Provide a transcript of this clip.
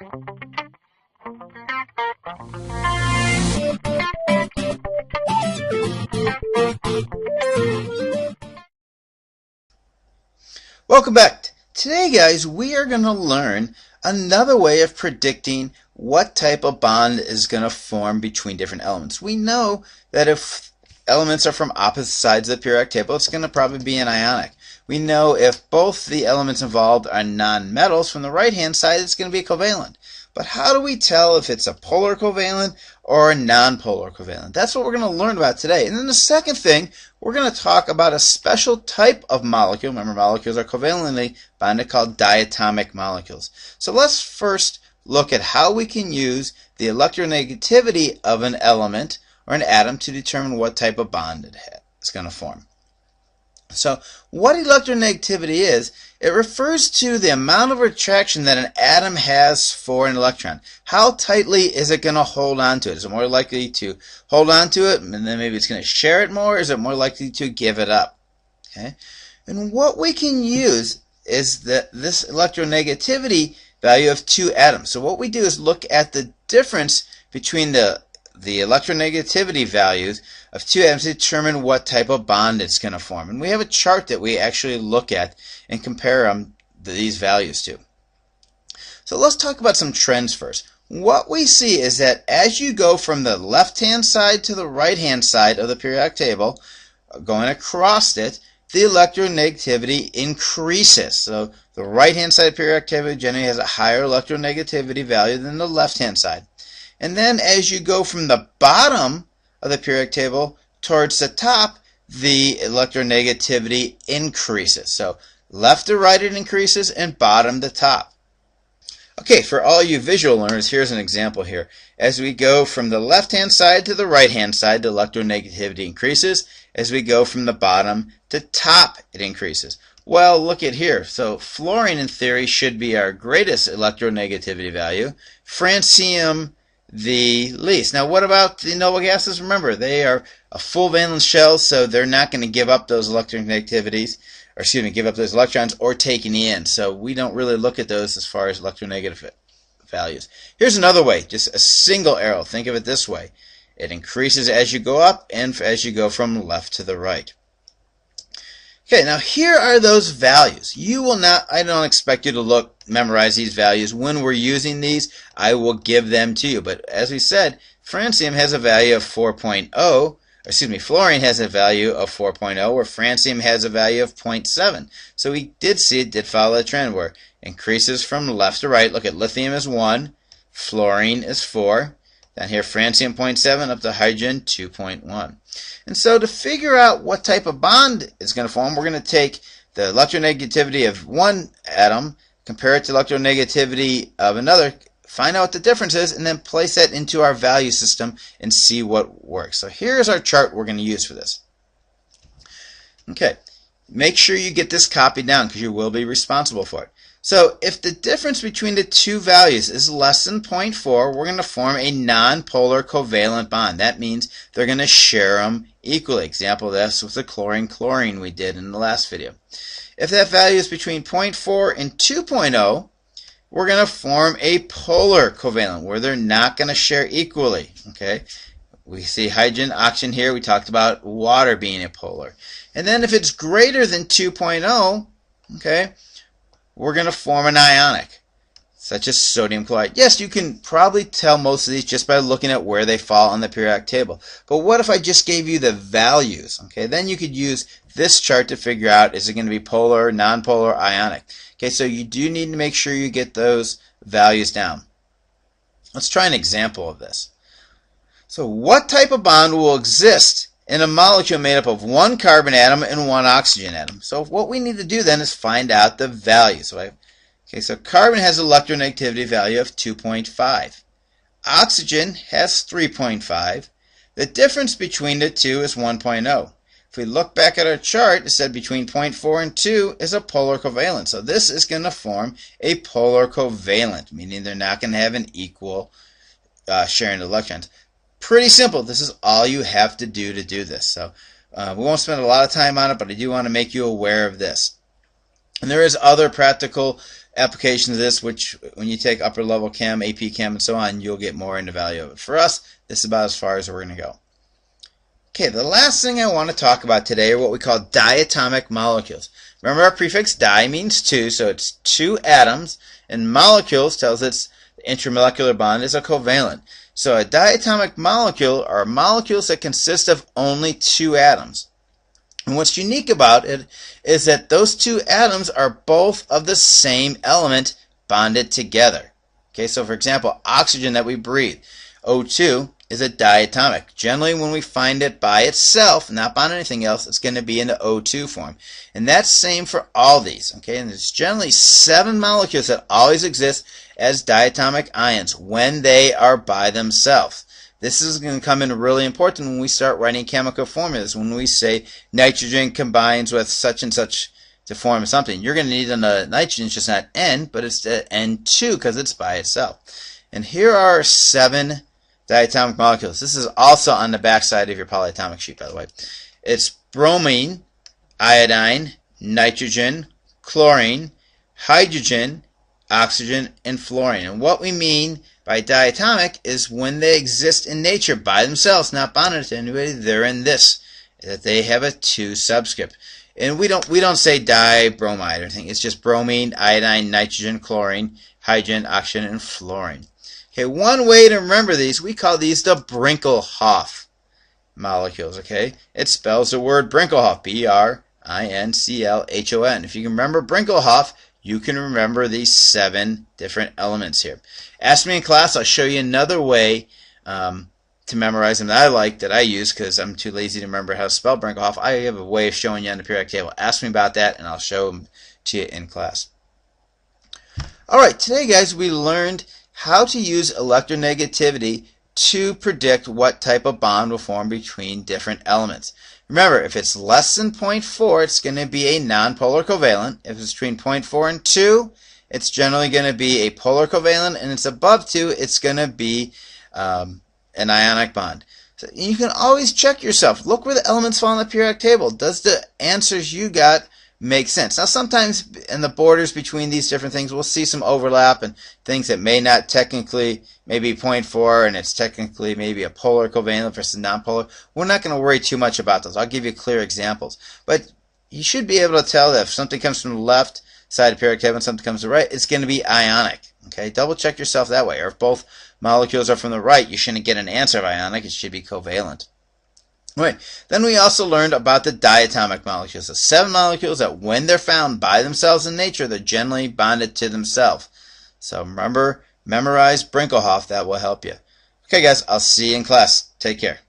Welcome back. Today, guys, we are going to learn another way of predicting what type of bond is going to form between different elements. We know that if elements are from opposite sides of the periodic table, it's going to probably be an ionic. We know if both the elements involved are non-metals, from the right-hand side, it's going to be covalent. But how do we tell if it's a polar covalent or a non-polar covalent? That's what we're going to learn about today. And then the second thing, we're going to talk about a special type of molecule. Remember, molecules are covalently bonded, called diatomic molecules. So let's first look at how we can use the electronegativity of an element or an atom to determine what type of bond it's going to form. So what electronegativity is, it refers to the amount of attraction that an atom has for an electron. How tightly is it going to hold on to it? Is it more likely to hold on to it and then maybe it's going to share it more? Or is it more likely to give it up? Okay. And what we can use is this electronegativity value of two atoms. So what we do is look at the difference between the electronegativity values of two atoms to determine what type of bond it's going to form. And we have a chart that we actually look at and compare these values to. So let's talk about some trends first. What we see is that as you go from the left-hand side to the right-hand side of the periodic table, going across it, the electronegativity increases. So the right-hand side of the periodic table generally has a higher electronegativity value than the left-hand side. And then as you go from the bottom of the periodic table towards the top, the electronegativity increases. So left to right it increases, and bottom to top. Okay, for all you visual learners, here's an example here. As we go from the left-hand side to the right-hand side, the electronegativity increases. As we go from the bottom to top, it increases. Well, look at here. So fluorine, in theory, should be our greatest electronegativity value. Francium, the least. Now, what about the noble gases? Remember, they are a full valence shell, so they're not going to give up those electronegativities, or excuse me, give up those electrons or take any in. So we don't really look at those as far as electronegative values. Here's another way, just a single arrow. Think of it this way. It increases as you go up and as you go from left to the right. Okay, now here are those values. You will not, I don't expect you to memorize these values. When we're using these, I will give them to you. But as we said, francium has a value of 4.0, fluorine has a value of 4.0, where francium has a value of 0.7. So we did see it did follow a trend where it increases from left to right. Look at lithium is 1, fluorine is 4. Down here, francium 0.7 up to hydrogen 2.1. And so to figure out what type of bond is going to form, we're going to take the electronegativity of one atom, compare it to electronegativity of another, find out what the difference is, and then place that into our value system and see what works. So here's our chart we're going to use for this. Okay, make sure you get this copied down because you will be responsible for it. So if the difference between the two values is less than 0.4, we're going to form a non-polar covalent bond. That means they're going to share them equally. Example of this was the chlorine-chlorine we did in the last video. If that value is between 0.4 and 2.0, we're going to form a polar covalent where they're not going to share equally. Okay, we see hydrogen, oxygen here. We talked about water being a polar. And then if it's greater than 2.0, okay, we're going to form an ionic, such as sodium chloride. Yes, you can probably tell most of these just by looking at where they fall on the periodic table. But what if I just gave you the values? Okay, then you could use this chart to figure out, is it going to be polar, nonpolar, ionic? Okay, so you do need to make sure you get those values down. Let's try an example of this. So what type of bond will exist in a molecule made up of one carbon atom and one oxygen atom? So what we need to do then is find out the value. So carbon has an electronegativity value of 2.5. Oxygen has 3.5. The difference between the two is 1.0. If we look back at our chart, it said between 0.4 and 2 is a polar covalent. So this is going to form a polar covalent, meaning they're not going to have an equal sharing of electrons. Pretty simple. This is all you have to do this. So we won't spend a lot of time on it, but I do want to make you aware of this. And there is other practical applications of this, which when you take upper level chem, AP chem, and so on, you'll get more into value of it. For us, this is about as far as we're going to go. Okay, the last thing I want to talk about today are what we call diatomic molecules. Remember, our prefix di means two, so it's two atoms, and molecules tells us the intermolecular bond is a covalent. So a diatomic molecule are molecules that consist of only two atoms. And what's unique about it is that those two atoms are both of the same element bonded together. Okay, so for example, oxygen that we breathe, O2, is a diatomic. Generally, when we find it by itself, not bonded to anything else, it's going to be in the O2 form. And that's same for all these. Okay, and there's generally 7 molecules that always exist as diatomic ions when they are by themselves. This is going to come in really important when we start writing chemical formulas. When we say nitrogen combines with such and such to form something, you're going to need a nitrogen. It's just not N, but it's the N2 because it's by itself. And here are 7 diatomic molecules. This is also on the back side of your polyatomic sheet, by the way. It's bromine, iodine, nitrogen, chlorine, hydrogen, oxygen, and fluorine. And what we mean by diatomic is when they exist in nature by themselves, not bonded to anybody, they're in this, that they have a 2 subscript. And we don't say dibromide or anything. It's just bromine, iodine, nitrogen, chlorine, hydrogen, oxygen, and fluorine. Okay, one way to remember these, we call these the Brinkelhoff molecules. Okay, it spells the word Brinkelhoff, B-R-I-N-C-L-H-O-N. If you can remember Brinkelhoff, you can remember these 7 different elements here. Ask me in class, I'll show you another way to memorize them that I like, that I use because I'm too lazy to remember how to spell Brinkelhoff. I have a way of showing you on the periodic table. Ask me about that and I'll show them to you in class. Alright, today guys we learned how to use electronegativity to predict what type of bond will form between different elements. Remember, if it's less than 0.4, it's going to be a nonpolar covalent. If it's between 0.4 and 2, it's generally going to be a polar covalent, and it's above 2, it's going to be an ionic bond. So you can always check yourself. Look where the elements fall on the periodic table. Does the answers you got make sense? Now sometimes in the borders between these different things we'll see some overlap and things that may not technically maybe 0.4 and it's technically maybe a polar covalent versus nonpolar. We're not going to worry too much about those. I'll give you clear examples. But you should be able to tell that if something comes from the left side of the periodic table and something comes to the right, it's going to be ionic. Okay, double check yourself that way. Or if both molecules are from the right, you shouldn't get an answer of ionic, it should be covalent. Right. Then we also learned about the diatomic molecules, the 7 molecules that when they're found by themselves in nature, they're generally bonded to themselves. So remember, memorize Brinkelhoff, that will help you. Okay guys, I'll see you in class. Take care.